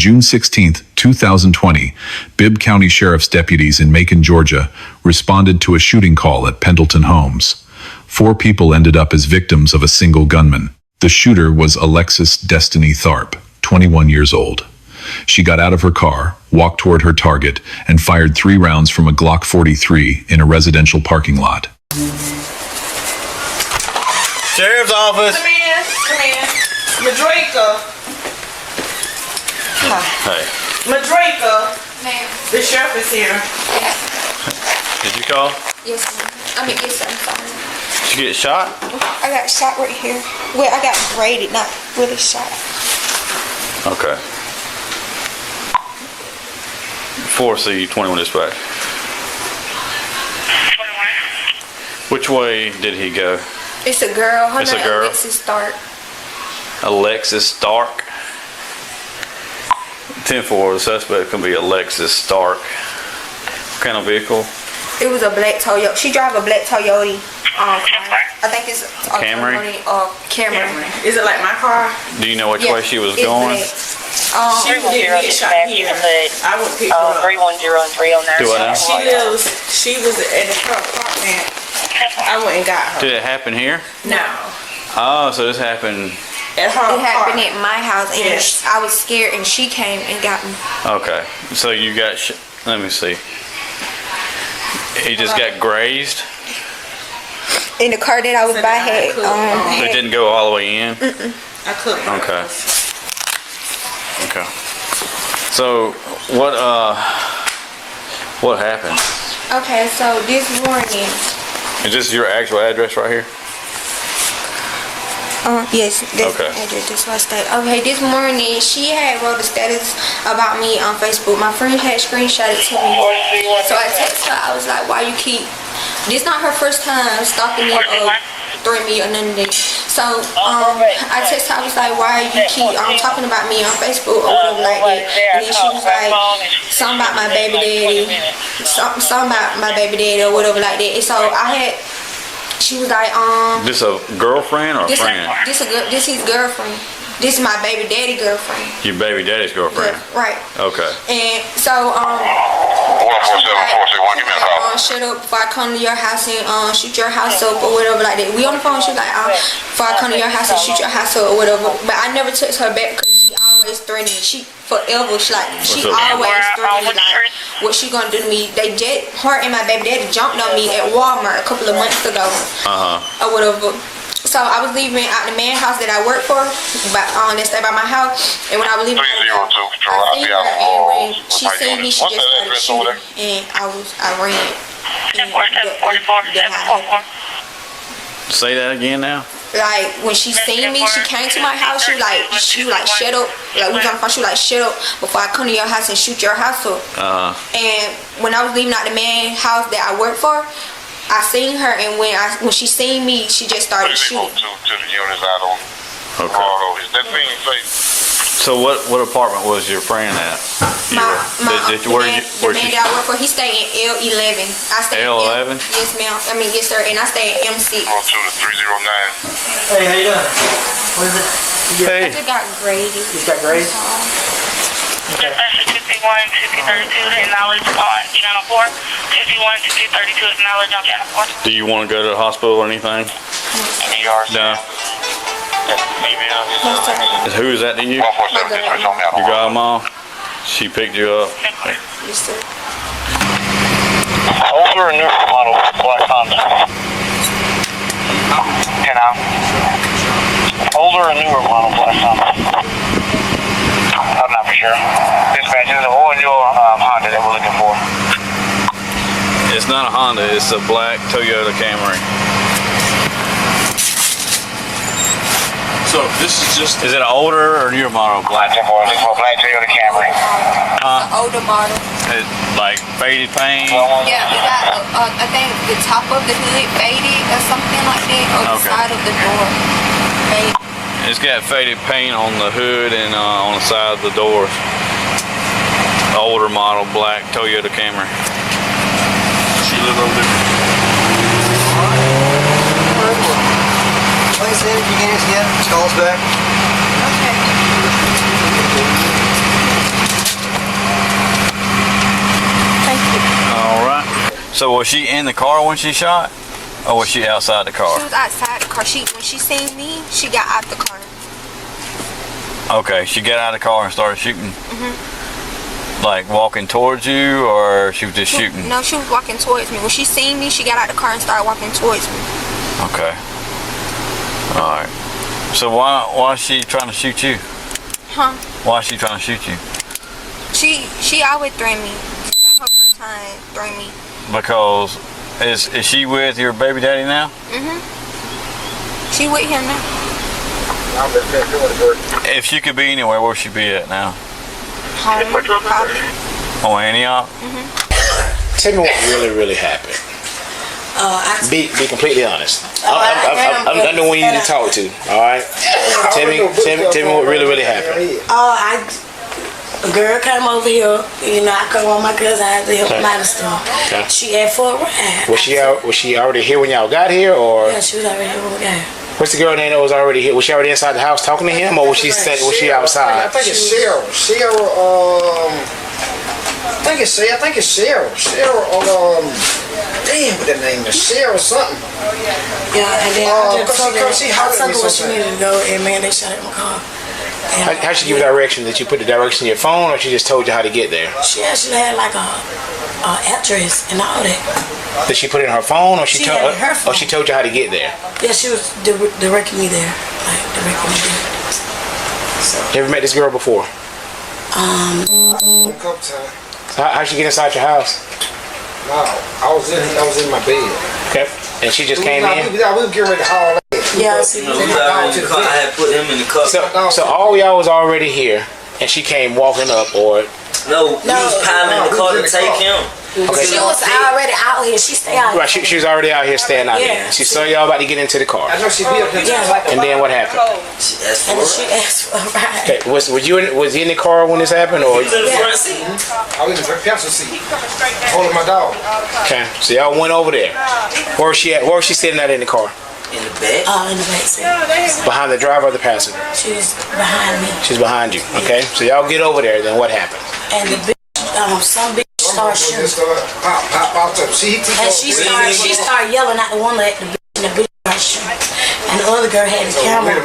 June 16, 2020, Bibb County Sheriff's deputies in Macon, Georgia, responded to a shooting call at Pendleton Homes. 4 people ended up as victims of a single gunman. The shooter was Alexis Destiny Tharp, 21 years old. She got out of her car, walked toward her target, and fired 3 rounds from a Glock 43 in a residential parking lot. Sheriff's office. Come in. Madrika. Hey. Madrika. Ma'am. The sheriff is here. Did you call? Yes, ma'am. Yes, sir. I'm sorry. Did you get shot? I got shot right here. Well, I got braided, not really shot. Okay. 4C21 dispatch. 21. Which way did he go? It's a girl. Her It's a name girl? Alexis Destiny. Alexis Stark. 10-4, the suspect can be Alexis Stark. What kind of vehicle? It was a black Toyota. She drive a black Toyota. I think it's a Camry? Camry. Is it like my car? Do you know which Yeah, way she was it's going? black. She didn't get shot here. I wouldn't pick her up. 310 and 309. Do I know? She was at her apartment. I went and got her. Did it happen here? No. Oh, so this happened. At her It happened apartment. at my house, and Yes. I was scared, and she came and got me. Okay. So you got, let me see. He just got grazed? In the car that I was by had, It didn't go all the way in? I couldn't. Okay. Okay. So what happened? Okay, so this morning, Is this your actual address right here? yes, that's Okay. the address, that's what I stayed. Okay, this morning, she had wrote a status about me on Facebook. My friend had screenshotted to me. So I texted her, I was like, why you keep, this not her first time stalking me or threatening me or none of that. So, I texted her, I was like, why you keep talking about me on Facebook or whatever like that. And then she was like, something about my baby daddy, something about my baby daddy or whatever like that. And so she was like, This a girlfriend or a friend? This his girlfriend. This is my baby daddy girlfriend. Your baby daddy's girlfriend? Right. Okay. And so, 147-461, give me a call. shut up before I come to your house and shoot your house up or whatever like that. We on the phone, she was like, before I come to your house and shoot your house up or whatever. But I never text her back because she always threatened me. She forever, she always threatened me like, what she gonna do to me? Her and my baby daddy jumped on me at Walmart a couple of months ago. Or whatever. So I was leaving out the man house that I work for, that stay by my house, and when I was leaving, 302 Control, I I'll seen be her, out and when she seen me, she What's just that started address over shooting, there? and I ran. 744, 744. Say that again now? Like when she seen me, she came to my house. She was like, shut up. Like we was on the phone. She was like, shut up before I come to your house and shoot your house up. And when I was leaving out the man house that I work for, I seen her, and when she seen me, she just started shooting. To the units out on Okay. Road. Is that being safe? So what apartment was your friend at? The man that I work for, he stay in L11. I stay L11? Yes, ma'am. Yes, sir. And I stay in M6. 02 to 309. Hey, how you doing? What is it? I just got graded. You just got graded? Dispatch 251, 232, acknowledge on channel 4. 251, 232, acknowledge on channel 4. Do you want to go to the hospital or anything? No. Who is that to you? 147 dispatch on me out Your on godmom? She picked you up. Yes, sir. Older and newer model black Honda. You know. Older and newer model black Honda. I'm not for sure. Dispatch, is an old and newer Honda that we're looking for. It's not a Honda, it's a black Toyota Camry. So this is just. Is it an older or newer model black? Looking for a black Toyota Camry. Older model. It, like faded paint? Yeah, we got, I think the top of the hood faded or something like that, or the Okay. side of the door faded. It's got faded paint on the hood and on the side of the doors. Older model black Toyota Camry. She live over there. Like I said, if you get us again, just call us back. Okay. So was she in the car when she shot? Or was she outside the car? She was outside the car. When she seen me, she got out the car. Okay, she got out of the car and started shooting? Mm-hmm. Like walking towards you, or she was just shooting? No, she was walking towards me. When she seen me, she got out the car and started walking towards me. Okay. Alright. So why is she trying to shoot you? Huh? Why is she trying to shoot you? She always threatened me. This is her first time threatening me. Because is she with your baby daddy now? Mm-hmm. She with him now. If she could be anywhere, where would she be at now? Home, probably. On Antioch? Mm-hmm. Tell me what really happened. Be completely honest. I'm the one you need to talk to. All right. Tell me what really happened. A girl came over here. You know, I come on my cousin. I had to help him out and stuff. Okay. She asked for a ride. Was she already here when y'all got here, or? Yeah, she was already here when we got here. What's the girl name that was already here? Was she already inside the house talking to him, or was she outside? I think it's Cheryl. I think it's Cheryl. Damn, what that name is? Cheryl something. Yeah, and then I just told her she hollered at me where she something. needed to go, and man, they shot at my car. How'd she give you direction? Did you put the direction in your phone, or she just told you how to get there? She actually had like a address and all that. Did she put it in her phone, or She had it in her phone. or she told you how to get there? Yeah, she was directing me there. Like, directing me there. So, You ever met this girl before? A couple times. How'd she get inside your house? No, I was in my bed. Okay. And she just came in? We were getting ready to haul ass. yeah, see, We already in the car. I had put him in the car. So all y'all was already here, and she came walking up, or? No, we was piling the car to take him. Okay. she was already out here. She stayed out here. Right, she was already out here staying out Yeah. here. She saw y'all about to get into the car. I know she be up here. Yeah. And then what happened? She asked And for then she it. asked for a ride. Okay, was you in the car when this happened, or? He was in the front seat. I was in the pencil seat, holding my dog. Okay, so y'all went over there. Where was she at? Where was she sitting at in the car? In the back. In the back seat. Behind the driver or the passenger? She was behind me. She's behind you. Okay, so y'all get over there. Then what happened? And the bitch, some bitch started shooting. Pop up. And she started yelling at the one at the bitch, and the bitch started shooting. And the other girl had the camera. And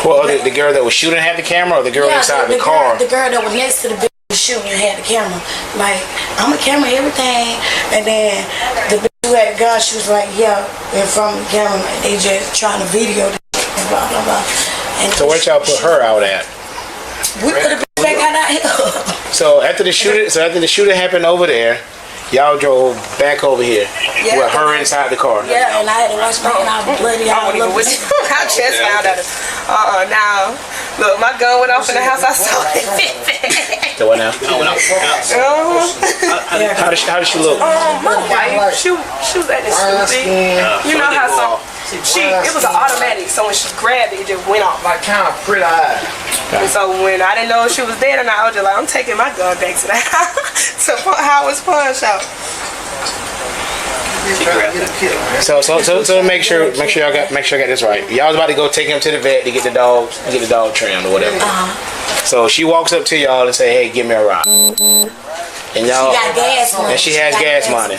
Well, the girl that was shooting had the camera, or the girl inside the car? The girl that was next to the bitch was shooting had the camera. Like, I'm a camera, everything. And then the bitch who had the gun, she was like, yeah, in front of the camera. Like, they just trying to video this and blah, blah, blah. And So where'd y'all put her out at? we put the bitch back out here. So after the shooting happened over there, y'all drove back over here with her inside the car. Yeah, and I had to wash my hands all bloody all over. I just found out. Now, look, my gun went off in the house. I saw it. So what now? How did she look? My wife, she was acting stupid. You know how it was an automatic, so when she grabbed it, it just went off. Like kind of pretty eyes. And so when I didn't know if she was dead or not, I was just like, I'm taking my gun back to the house to Howard's pawn shop. So to make sure I got this right. Y'all was about to go take him to the vet to get the dog trimmed or whatever. So she walks up to y'all and say, "Hey, give me a ride." And y'all, She got gas money. and she has gas money.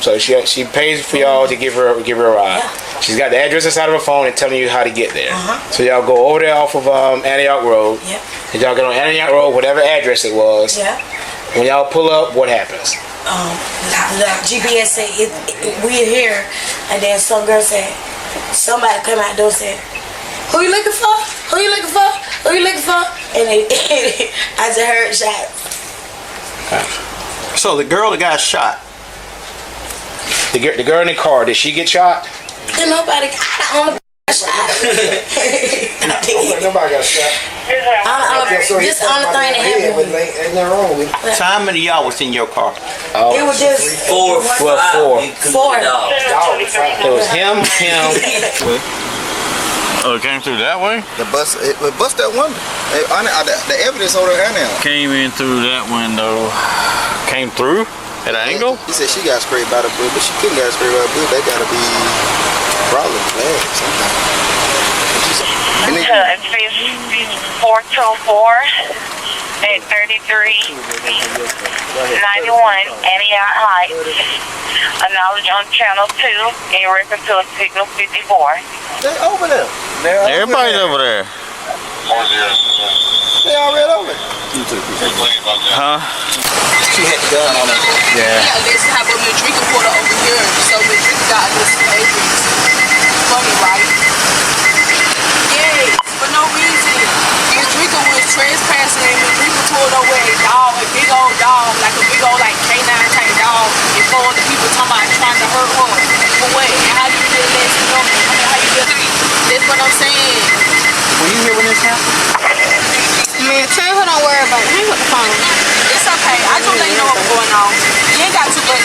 So she pays for y'all to give her a ride. She's got the address inside of her phone and telling you how to get there. So y'all go over there off of Antioch Road. Yep. And y'all get on Antioch Road, whatever address it was. Yeah. When y'all pull up, what happens? The GPS said we're here, and then some girl said, somebody come out the door and said, "Who you looking for? Who you looking for? Who you looking for?" And I just heard shots. So the girl that got shot. The girl in the car, did she get shot? And nobody got on the shot. Nobody got shot. This the only thing that happened. Ain't nothing wrong with it. So how many of y'all was in your car? It was just Four. Four. It was him. Oh, it came through that way? It bust that window. The evidence over there now. Came in through that window. Came through at an angle? He said she got sprayed by the bullet, but she couldn't get sprayed by the bullet. They gotta be probably flag something. It's 424. at 3391 Antioch Heights. Acknowledge on channel 2 in reference to a signal 54. They over there. Everybody's over there. They already over there. Huh? She had the gun on her. Yeah. Let's have a Madriga porter over here. So Madriga got this agents. Funny, right? Yes, for no reason. Madriga was trespassing and Madriga pulled over a dog, a big old dog, like a big old like K9 type dog, and four other people talking about trying to hurt her. For what? And how do you get less number? I mean, how you get that's what I'm saying. Were you here when this happened? Man, tell her don't worry about it. Hang up the phone. It's okay. I just let you know what's going on. You ain't got to, but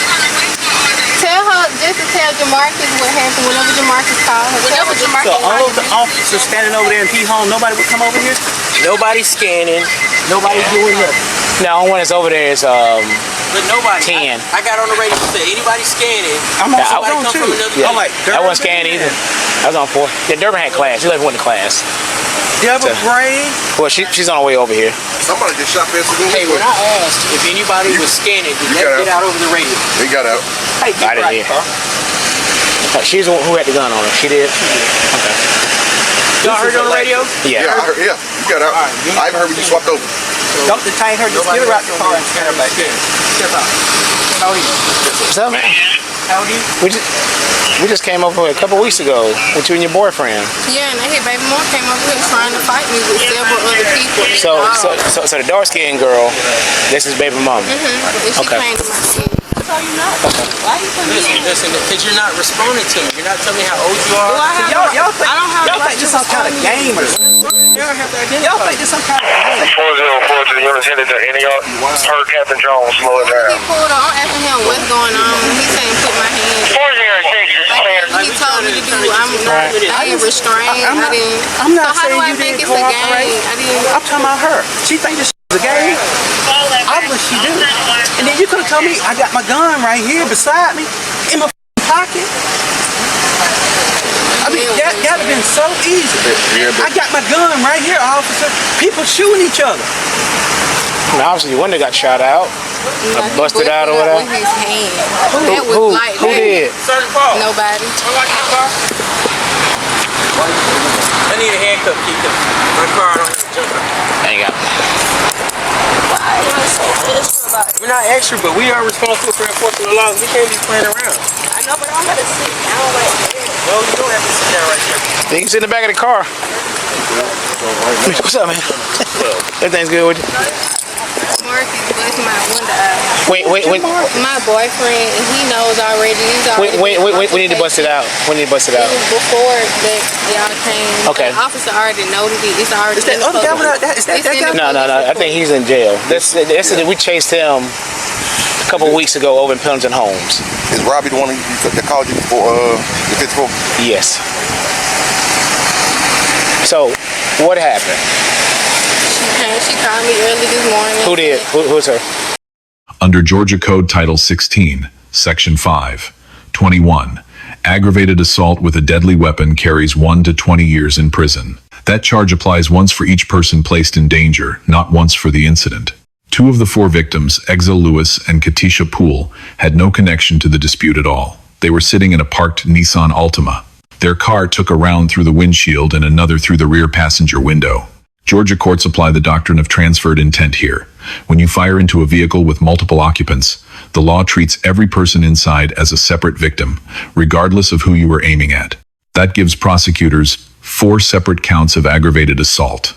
Tell her, just to tell Jamarcus what happened whenever Jamarcus called her. whenever Jamarcus So all of the officers standing over there in P-Home, nobody would come over here? Nobody scanning. Nobody doing nothing. No, only one that's over there is But nobody. 10. I got on the radio and said anybody scanning. I'm on Yeah, I somebody come too. from another. Yeah. I'm like, I wasn't scanning either. I was on 4. Yeah, Durban had class. She left went to class. Double brain. Well, she's on her way over here. Somebody just shot past the Hey, when I asked if anybody was scanning, did you that got get out over the radio? He got out. Hey, I didn't hear. She's the one who had the gun on her. She did? Okay. Y'all heard it on the radio? Yeah. I heard, yeah, you got out. I even heard when you swapped over. Don't detain her. Just get her out the car and scan her back there. Step out. How old are you? What's up, man? How old are you? We just came over a couple weeks ago with you and your boyfriend. Yeah, and his baby mom came over here trying to fight me with several other people. So the dark-skinned girl, this is baby mama. And she Okay. came to my city. that's all you know. Why you putting me in? Listen, because you're not responding to me. You're not telling me how old you are. Well, I have Y'all think, I don't have y'all the right think this to some kind of game or something? Y'all think this some kind of game? 404 to the unit headed to Antioch. Heard Captain Jones, slow it He down. pulled up. I'm asking him what's going on. He saying put my hands. 406 is clear. He told me to do. I ain't restrained. I'm not So how do saying I you think didn't it's a cooperate. game? I'm talking about her. She think this is a game? Obviously she do. And then you could have told me I got my gun right here beside me in my pocket. I mean, that would have been so easy. I got my gun right here, officer. People shooting each other. And obviously, your window got shot out. He busted out or whatever. With his hand. That was Who like did? nobody. I need a handcuff, Keith. My car, I don't have to jump out. Hang out. We're not extra, but we are responsible for enforcing the laws. We can't be playing around. I know, but I'm gonna sit down right there. Well, you don't have to sit down right there. You can sit in the back of the car. What's up, man? Everything's good with you? Marcus busted my window out. Wait. My boyfriend, and he knows already. He's already Wait. We need to bust it out. We need to bust it out. It was before that y'all came. Okay. The officer already noted it. It's already. Is that other guy without that? Is that It's in guy? the- No. I think he's in jail. We chased him a couple weeks ago over in Pendleton Homes. Is Robbie the one that called you for the 54? Yes. So, what happened? She called me early this morning. Who did? Who's her? Under Georgia Code Title 16, Section 5, 21, aggravated assault with a deadly weapon carries 1 to 20 years in prison. That charge applies once for each person placed in danger, not once for the incident. 2 of the 4 victims, Exil Lewis and Katisha Poole, had no connection to the dispute at all. They were sitting in a parked Nissan Altima. Their car took a round through the windshield and another through the rear passenger window. Georgia courts apply the doctrine of transferred intent here. When you fire into a vehicle with multiple occupants, the law treats every person inside as a separate victim, regardless of who you were aiming at. That gives prosecutors 4 separate counts of aggravated assault.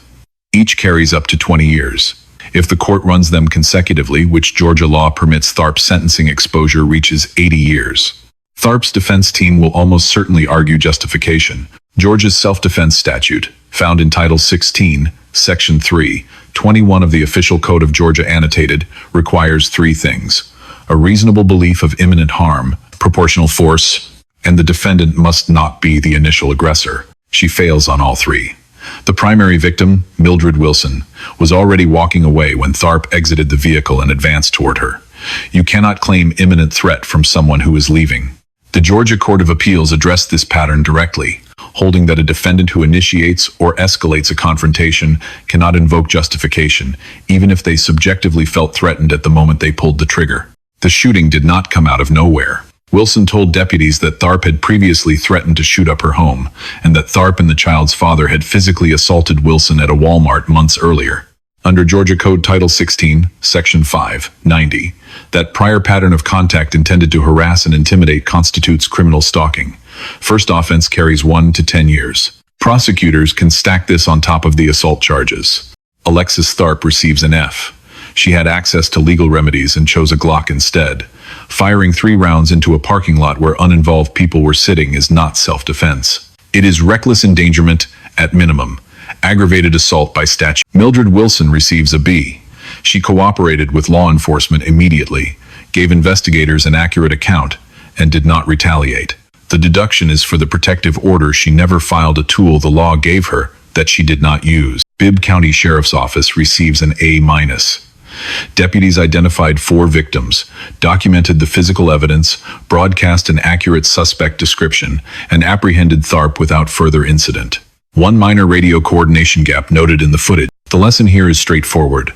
Each carries up to 20 years. If the court runs them consecutively, which Georgia law permits, Tharp's sentencing exposure reaches 80 years. Tharp's defense team will almost certainly argue justification. Georgia's self-defense statute, found in Title 16, Section 3, 21 of the Official Code of Georgia Annotated, requires 3 things: a reasonable belief of imminent harm, proportional force, and the defendant must not be the initial aggressor. She fails on all 3. The primary victim, Mildred Wilson, was already walking away when Tharp exited the vehicle and advanced toward her. You cannot claim imminent threat from someone who is leaving. The Georgia Court of Appeals addressed this pattern directly, holding that a defendant who initiates or escalates a confrontation cannot invoke justification, even if they subjectively felt threatened at the moment they pulled the trigger. The shooting did not come out of nowhere. Wilson told deputies that Tharp had previously threatened to shoot up her home, and that Tharp and the child's father had physically assaulted Wilson at a Walmart months earlier. Under Georgia Code Title 16, Section 590, that prior pattern of contact intended to harass and intimidate constitutes criminal stalking. First offense carries 1 to 10 years. Prosecutors can stack this on top of the assault charges. Alexis Destiny Tharp receives an F. She had access to legal remedies and chose a Glock instead. Firing 3 rounds into a parking lot where uninvolved people were sitting is not self-defense. It is reckless endangerment at minimum. Aggravated assault by statute. Mildred Wilson receives a B. She cooperated with law enforcement immediately, gave investigators an accurate account, and did not retaliate. The deduction is for the protective order she never filed a tool the law gave her that she did not use. Bibb County Sheriff's Office receives an A-. Deputies identified 4 victims, documented the physical evidence, broadcast an accurate suspect description, and apprehended Tharp without further incident. 1 minor radio coordination gap noted in the footage. The lesson here is straightforward.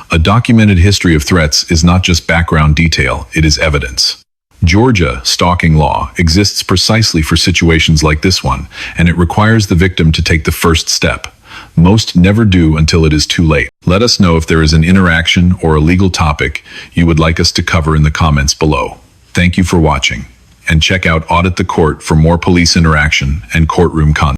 A documented history of threats is not just background detail, it is evidence. Georgia stalking law exists precisely for situations like this one, and it requires the victim to take the first step. Most never do until it is too late. Let us know if there is an interaction or a legal topic you would like us to cover in the comments below. Thank you for watching, and check out Audit the Court for more police interaction and courtroom content.